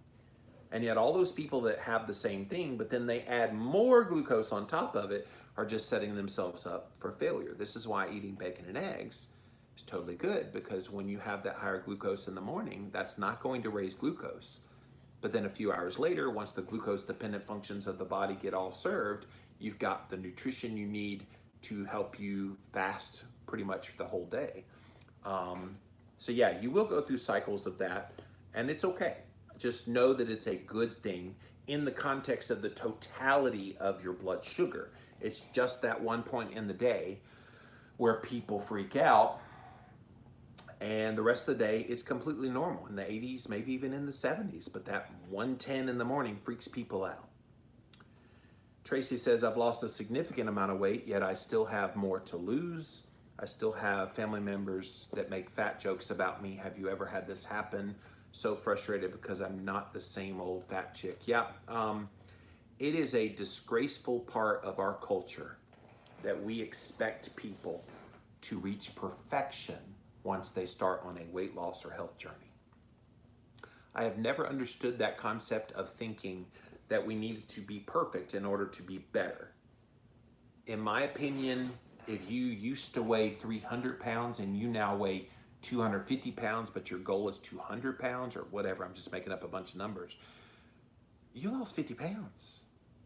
and yet all those people that have the same thing, but then they add more glucose on top of it, are just setting themselves up for failure. This is why eating bacon and eggs is totally good, because when you have that higher glucose in the morning, that's not going to raise glucose. But then a few hours later, once the glucose dependent functions of the body get all served, you've got the nutrition you need to help you fast pretty much the whole day. So yeah, you will go through cycles of that, and it's okay. Just know that it's a good thing in the context of the totality of your blood sugar. It's just that one point in the day where people freak out, and the rest of the day it's completely normal. In the 80s, maybe even in the 70s, but that 110 in the morning freaks people out. Tracy says, I've lost a significant amount of weight, yet I still have more to lose. I still have family members that make fat jokes about me. Have you ever had this happen? So frustrated because I'm not the same old fat chick. Yeah, it is a disgraceful part of our culture that we expect people to reach perfection once they start on a weight loss or health journey. I have never understood that concept of thinking that we needed to be perfect in order to be better. In my opinion, if you used to weigh 300 pounds and you now weigh 250 pounds, but your goal is 200 pounds or whatever, I'm just making up a bunch of numbers, you lost 50 pounds.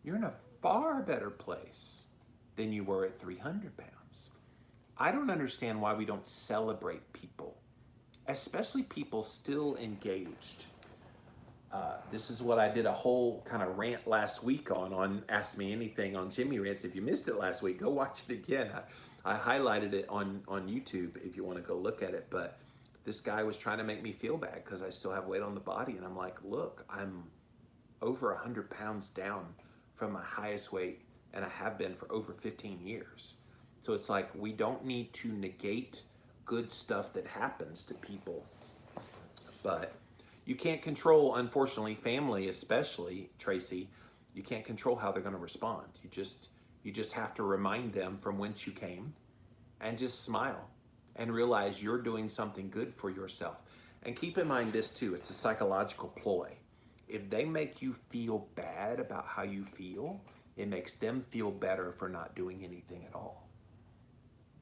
You're in a far better place than you were at 300 pounds. I don't understand why we don't celebrate people, especially people still engaged. This is what I did a whole kind of rant last week on Ask Me Anything on Jimmy Rants. If you missed it last week, go watch it again. I highlighted it on YouTube if you want to go look at it. But this guy was trying to make me feel bad because I still have weight on the body. And I'm like, look, I'm over 100 pounds down from my highest weight, and I have been for over 15 years. So it's like, we don't need to negate good stuff that happens to people. But you can't control, unfortunately, family especially, Tracy. You can't control how they're going to respond. You just have to remind them from whence you came, and just smile and realize you're doing something good for yourself. And keep in mind this too, it's a psychological ploy. If they make you feel bad about how you feel, it makes them feel better for not doing anything at all.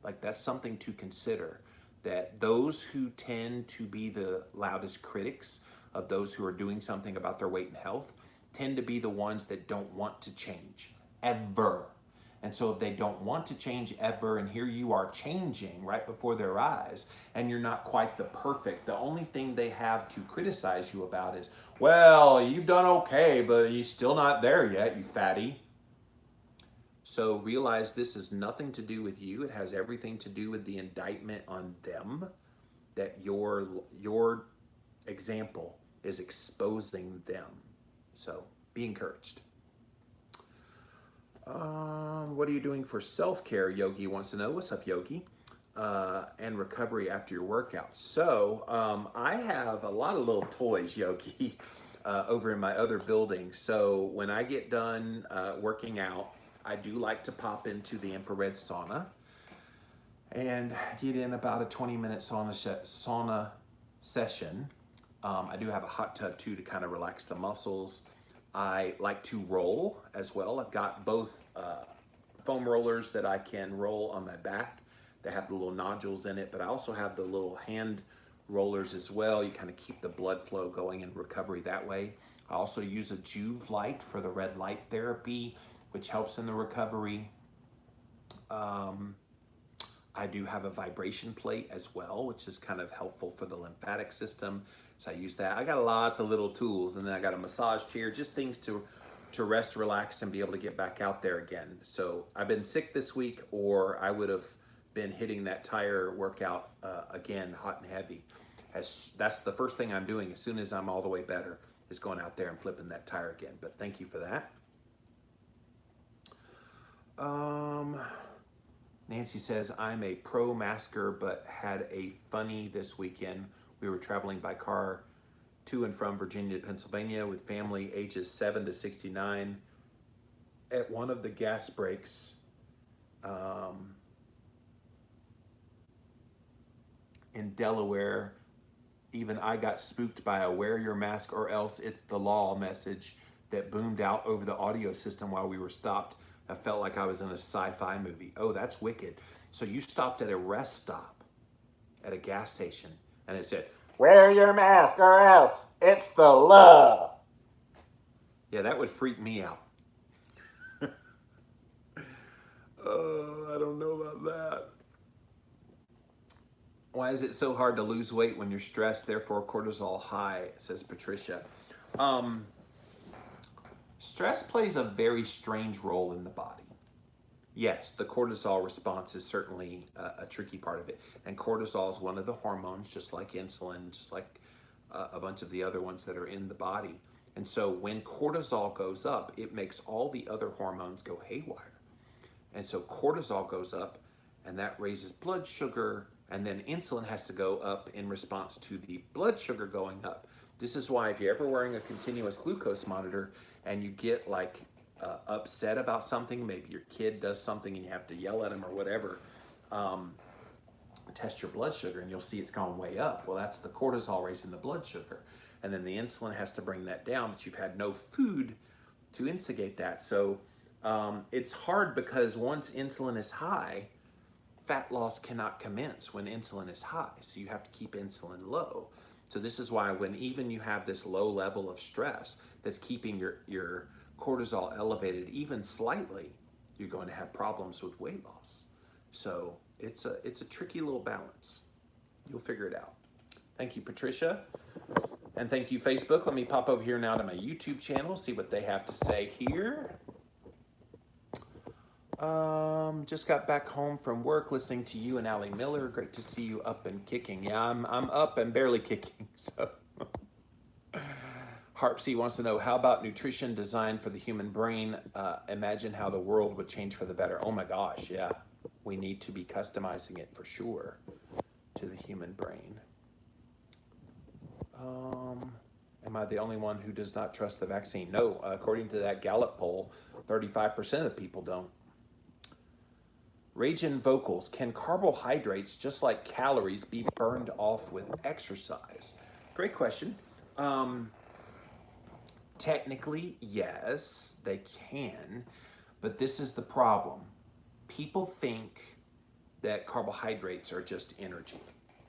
Like, that's something to consider, that those who tend to be the loudest critics of those who are doing something about their weight and health tend to be the ones that don't want to change ever. And so if they don't want to change ever, and here you are changing right before their eyes, and you're not quite the perfect, the only thing they have to criticize you about is, well, you've done okay, but you're still not there yet, you fatty. So realize this has nothing to do with you. It has everything to do with the indictment on them, that your example is exposing them. So be encouraged. What are you doing for self-care? Yogi wants to know. What's up, Yogi? And recovery after your workout. So I have a lot of little toys, Yogi, over in my other building. So when I get done working out, I do like to pop into the infrared sauna and get in about a 20-minute sauna session. I do have a hot tub too to kind of relax the muscles. I like to roll as well. I've got both foam rollers that I can roll on my back. They have the little nodules in it, but I also have the little hand rollers as well. You kind of keep the blood flow going in recovery that way. I also use a Juve light for the red light therapy, which helps in the recovery. I do have a vibration plate as well, which is kind of helpful for the lymphatic system. So I use that. I got lots of little tools, and then I got a massage chair, just things to rest, relax, and be able to get back out there again. So I've been sick this week, or I would have been hitting that tire workout again, hot and heavy. That's the first thing I'm doing as soon as I'm all the way better, is going out there and flipping that tire again. But thank you for that. Nancy says, I'm a pro masker, but had a funny this weekend. We were traveling by car to and from Virginia to Pennsylvania with family ages 7 to 69. At one of the gas breaks, in Delaware, even I got spooked by a wear your mask or else it's the law message that boomed out over the audio system while we were stopped. I felt like I was in a sci-fi movie. Oh, that's wicked. So you stopped at a rest stop at a gas station and it said, wear your mask or else it's the law. Yeah, that would freak me out. Oh, I don't know about that. Why is it so hard to lose weight when you're stressed, therefore cortisol high, says Patricia. Stress plays a very strange role in the body. Yes, the cortisol response is certainly a tricky part of it. And cortisol is one of the hormones, just like insulin, just like a bunch of the other ones that are in the body. And so when cortisol goes up, it makes all the other hormones go haywire. And so cortisol goes up, and that raises blood sugar, and then insulin has to go up in response to the blood sugar going up. This is why if you're ever wearing a continuous glucose monitor and you get like upset about something, maybe your kid does something and you have to yell at them or whatever, test your blood sugar and you'll see it's gone way up. Well, that's the cortisol raising the blood sugar. And then the insulin has to bring that down, but you've had no food to instigate that. So it's hard because once insulin is high, fat loss cannot commence when insulin is high. So you have to keep insulin low. So this is why when even you have this low level of stress that's keeping your cortisol elevated even slightly, you're going to have problems with weight loss. So it's a tricky little balance. You'll figure it out. Thank you, Patricia. And thank you, Facebook. Let me pop over here now to my YouTube channel, see what they have to say here. Just got back home from work listening to you and Allie Miller. Great to see you up and kicking. Yeah, I'm up and barely kicking. So Harpsy wants to know, how about nutrition designed for the human brain? Imagine how the world would change for the better. Oh my gosh, yeah. We need to be customizing it for sure to the human brain. Am I the only one who does not trust the vaccine? No, according to that Gallup poll, 35% of people don't. Raging Vocals, can carbohydrates, just like calories, be burned off with exercise? Great question. Um, Technically, yes, they can, but this is the problem. People think that carbohydrates are just energy.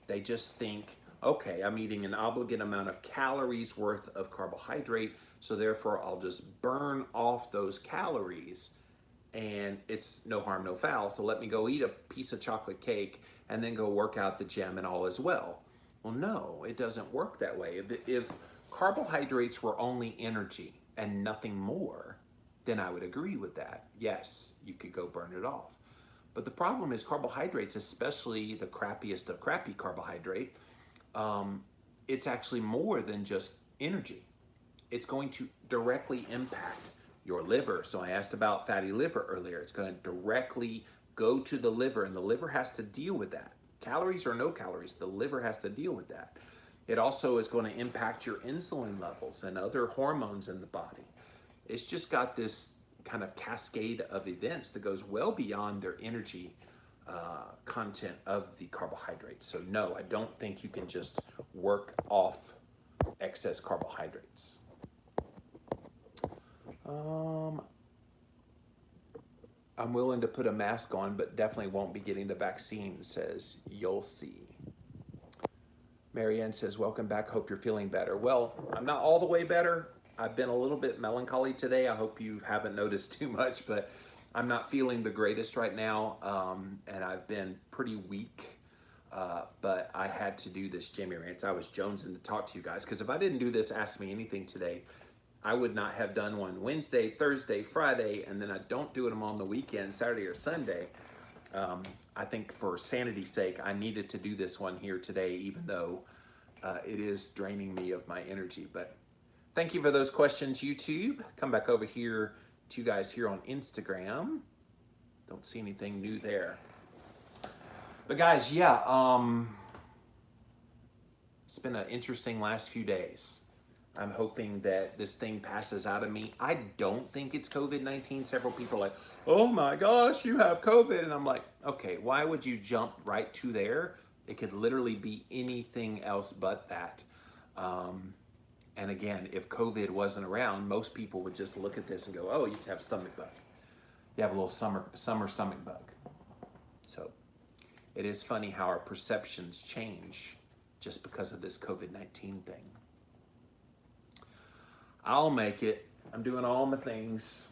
They just think, okay, I'm eating an obligate amount of calories worth of carbohydrate, so therefore I'll just burn off those calories and it's no harm, no foul. So let me go eat a piece of chocolate cake and then go work out the gym and all as well. Well, no, it doesn't work that way. If carbohydrates were only energy and nothing more, then I would agree with that. Yes, you could go burn it off. But the problem is carbohydrates, especially the crappiest of crappy carbohydrate, it's actually more than just energy. It's going to directly impact your liver. So I asked about fatty liver earlier. It's going to directly go to the liver, and the liver has to deal with that. Calories or no calories, the liver has to deal with that. It also is going to impact your insulin levels and other hormones in the body. It's just got this kind of cascade of events that goes well beyond their energy content of the carbohydrates. So no, I don't think you can just work off excess carbohydrates. I'm willing to put a mask on, but definitely won't be getting the vaccine, says You'll See. Marianne says, welcome back, hope you're feeling better. Well, I'm not all the way better. I've been a little bit melancholy today. I hope you haven't noticed too much, but I'm not feeling the greatest right now, and I've been pretty weak, but I had to do this Jimmy Rants. I was jonesing to talk to you guys, because if I didn't do this Ask Me Anything today, I would not have done one Wednesday, Thursday, Friday, and then I don't do them on the weekend, Saturday or Sunday. I think for sanity's sake, I needed to do this one here today, even though it is draining me of my energy. But thank you for those questions, YouTube. Come back over here to you guys here on Instagram. Don't see anything new there. But guys, yeah, it's been an interesting last few days. I'm hoping that this thing passes out of me. I don't think it's COVID-19. Several people are like, oh my gosh, you have COVID. And I'm like, okay, why would you jump right to there? It could literally be anything else but that. And again, if COVID wasn't around, most people would just look at this and go, oh, you just have stomach bug. You have a little summer stomach bug. So it is funny how our perceptions change just because of this COVID-19 thing. I'll make it. I'm doing all my things.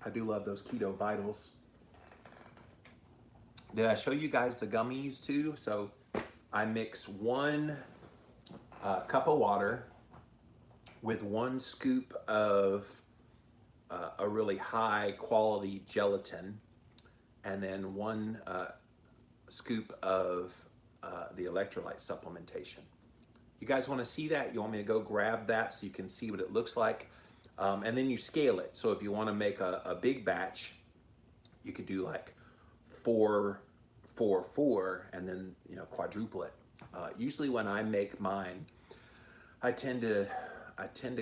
I do love those Keto Vitals. Did I show you guys the gummies too? So I mix 1 cup of water with 1 scoop of a really high quality gelatin, and then 1 scoop of the electrolyte supplementation. You guys want to see that? You want me to go grab that so you can see what it looks like? And then you scale it. So if you want to make a big batch, you could do like 4, 4, 4, and then quadruple it. Usually when I make mine, I tend to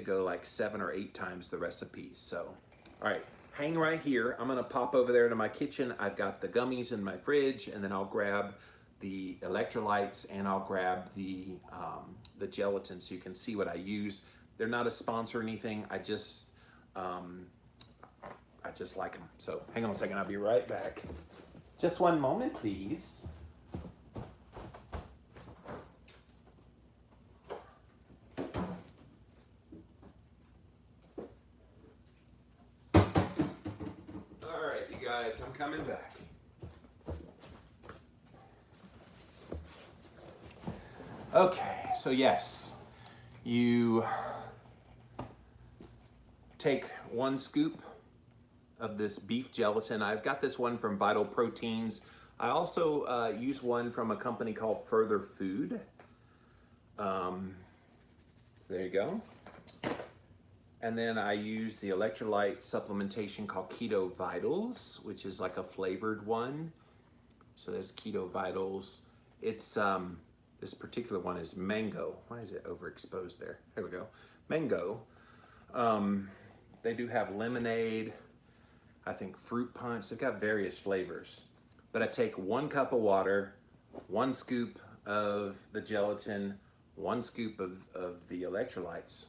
go like 7 or 8 times the recipe. So, all right, hang right here. I'm gonna pop over there to my kitchen. I've got the gummies in my fridge, and then I'll grab the electrolytes and I'll grab the gelatin so you can see what I use. They're not a sponsor or anything. I just like them. So hang on a second, I'll be right back. Just one moment, please. All right, you guys, I'm coming back. Okay, so yes, you take 1 scoop of this beef gelatin. I've got this one from Vital Proteins. I also use one from a company called Further Food. So there you go. And then I use the electrolyte supplementation called Keto Vitals, which is like a flavored one. So there's Keto Vitals. It's This particular one is mango. Why is it overexposed there? There we go. Mango. They do have lemonade, I think fruit punch. They've got various flavors. But I take 1 cup of water, 1 scoop of the gelatin, 1 scoop of the electrolytes,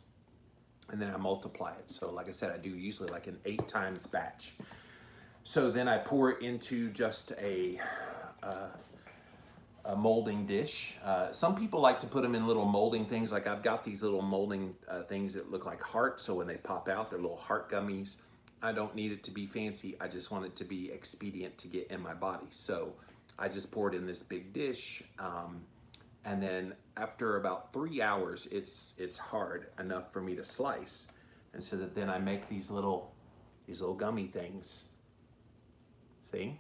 and then I multiply it. So like I said, I do usually like an 8 times batch. So then I pour it into just a molding dish. Some people like to put them in little molding things. Like I've got these little molding things that look like hearts. So when they pop out, they're little heart gummies. I don't need it to be fancy. I just want it to be expedient to get in my body. So I just pour it in this big dish. And then after about 3 hours, it's hard enough for me to slice. And so that then I make these little gummy things. See?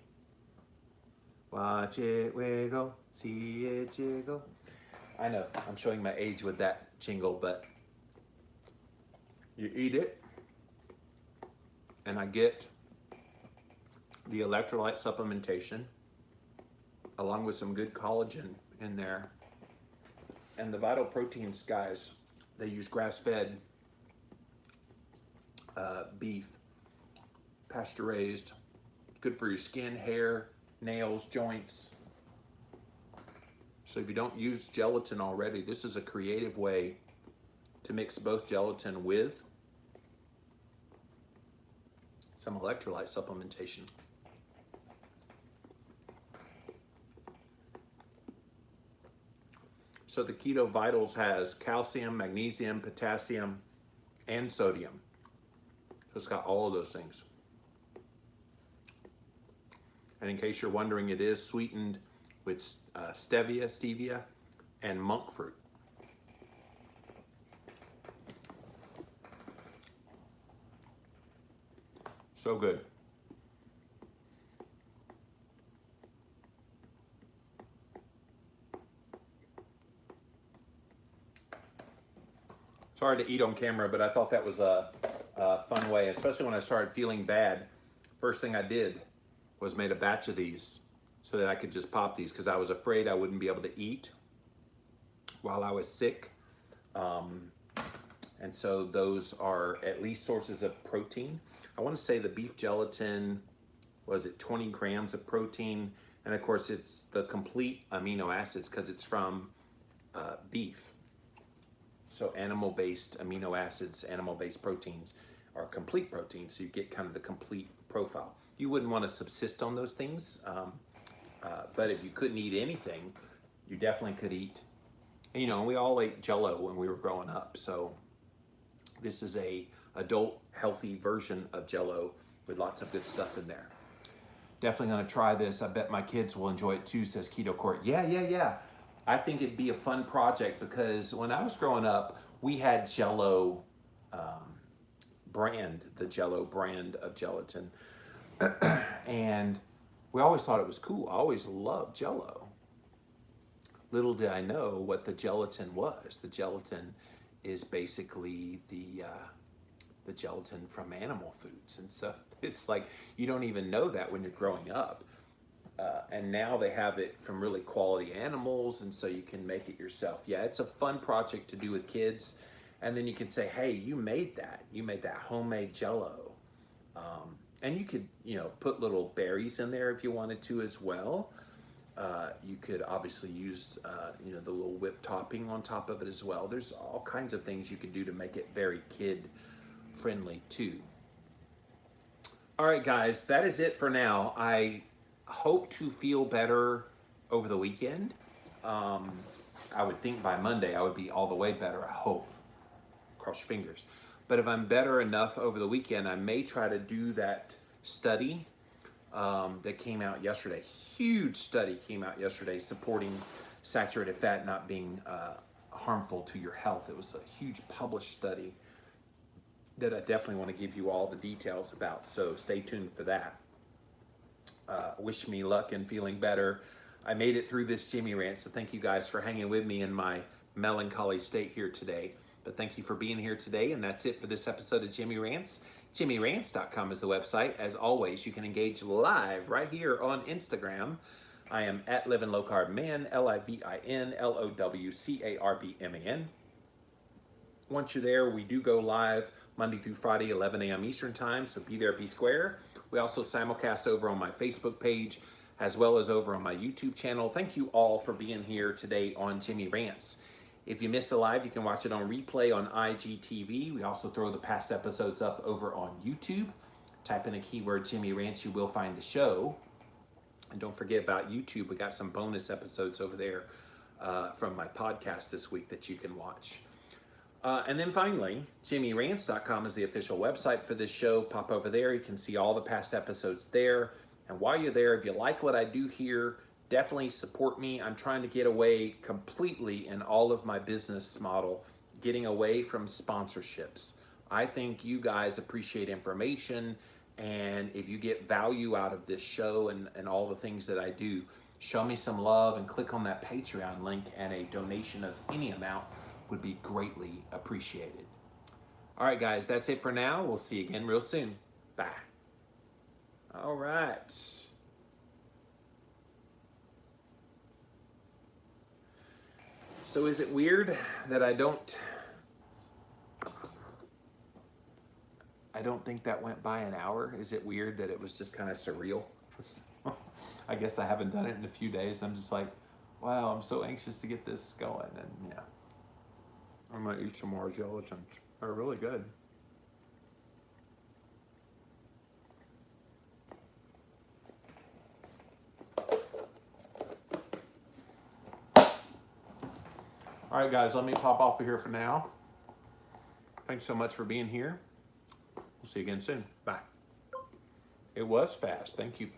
Watch it wiggle, see it jiggle. I know, I'm showing my age with that jingle, but you eat it, and I get the electrolyte supplementation, along with some good collagen in there. And the Vital Proteins guys, they use grass-fed beef, pasture-raised, good for your skin, hair, nails, joints. So if you don't use gelatin already, this is a creative way to mix both gelatin with some electrolyte supplementation. So the Keto Vitals has calcium, magnesium, potassium, and sodium. So it's got all of those things. And in case you're wondering, it is sweetened with stevia, and monk fruit. So good. It's hard to eat on camera, but I thought that was a fun way, especially when I started feeling bad. First thing I did was made a batch of these so that I could just pop these, because I was afraid I wouldn't be able to eat while I was sick. And so those are at least sources of protein. I want to say the beef gelatin, was it 20 grams of protein? And of course it's the complete amino acids because it's from beef. So animal-based amino acids, animal-based proteins are complete proteins, so you get kind of the complete profile. You wouldn't want to subsist on those things, but if you couldn't eat anything, you definitely could eat. You know, we all ate Jell-O when we were growing up, so this is a adult healthy version of Jell-O with lots of good stuff in there. Definitely gonna try this. I bet my kids will enjoy it too, says Keto Court. Yeah. I think it'd be a fun project because when I was growing up, we had Jell-O brand, the Jell-O brand of gelatin. And we always thought it was cool. I always loved Jell-O. Little did I know what the gelatin was. The gelatin is basically the gelatin from animal foods. And so it's like, you don't even know that when you're growing up. And now they have it from really quality animals, and so you can make it yourself. Yeah, it's a fun project to do with kids. And then you can say, hey, you made that homemade Jell-O. And you could, put little berries in there if you wanted to as well. You could obviously use, the little whipped topping on top of it as well. There's all kinds of things you could do to make it very kid friendly too. All right, guys, that is it for now. I hope to feel better over the weekend. I would think by Monday I would be all the way better, I hope. Cross your fingers. But if I'm better enough over the weekend, I may try to do that study that came out yesterday. Huge study came out yesterday supporting saturated fat not being harmful to your health. It was a huge published study that I definitely want to give you all the details about. So stay tuned for that. Wish me luck in feeling better. I made it through this Jimmy Rant, so thank you guys for hanging with me in my melancholy state here today. But thank you for being here today, and that's it for this episode of Jimmy Rants. JimmyRants.com is the website. As always, you can engage live right here on Instagram I am at Living Low Carb Man, LIVINLOWCARBMAN. Once you're there, we do go live Monday through Friday, 11 a.m. Eastern Time, so be there, be square. We also simulcast over on my Facebook page as well as over on my YouTube channel. Thank you all for being here today on Jimmy Rants. If you missed the live, you can watch it on replay on IGTV. We also throw the past episodes up over on YouTube. Type in a keyword Jimmy Rants, you will find the show. And don't forget about YouTube. We got some bonus episodes over there from my podcast this week that you can watch. And then finally, JimmyRants.com is the official website for this show. Pop over there. You can see all the past episodes there. And while you're there, if you like what I do here, definitely support me. I'm trying to get away completely in all of my business model, getting away from sponsorships. I think you guys appreciate information. And if you get value out of this show and all the things that I do, show me some love and click on that Patreon link, and a donation of any amount would be greatly appreciated. All right, guys, that's it for now. We'll see you again real soon. Bye. All right. So is it weird that I don't think that went by an hour? Is it weird that it was just kind of surreal? I guess I haven't done it in a few days. I'm just like, wow, I'm so anxious to get this going. And yeah. I'm gonna eat some more gelatins. They're really good. All right, guys, let me pop off of here for now. Thanks so much for being here. We'll see you again soon. Bye. It was fast. Thank you.